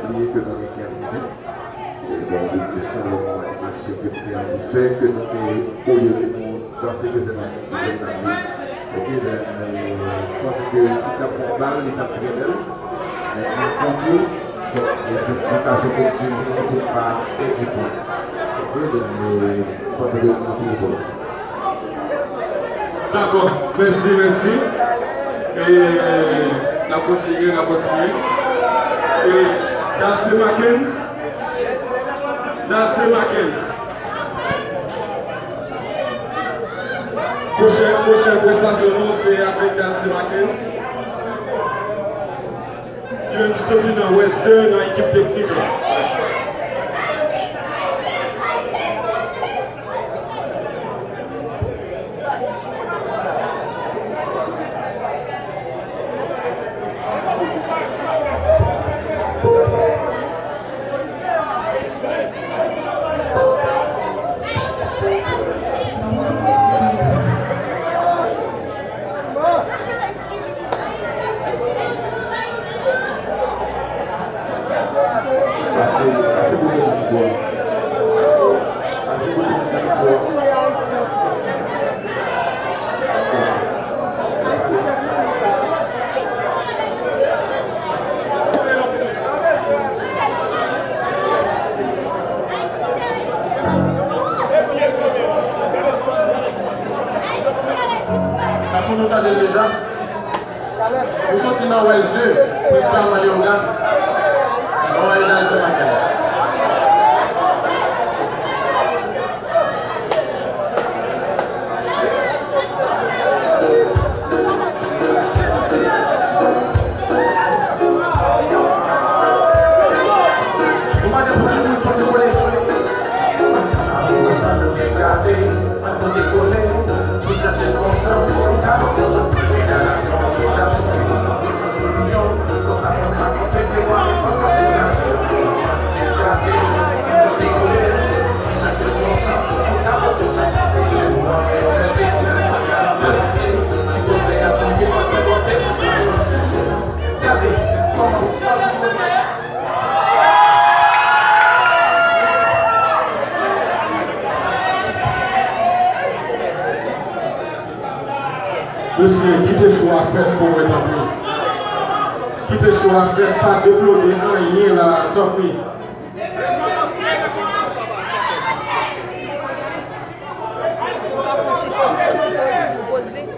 oublier que dans les 15 minutes, bon, depuis ça, l'animation que nous avons fait, que nous avons, au lieu de nous penser que c'est notre problème. Ok, je pense que si tu as fait mal, il t'a pris d'elle. Mais pour nous, les spécifications continuent pour ne pas être du point. Ok, donc je pense que nous avons. D'accord, merci, merci. Et la continuer. Et Darcy Mackens. Prochaine prestation, c'est avec Darcy Mackens. Il vient de sortir dans West 2 dans l'équipe technique. Nous sommes dans West 2, principalement Léonard. On va aller dans ce matin. Monsieur, qui te choix à faire pour rétablir? Qui te choix à faire pas de bloquer rien là, tant pis.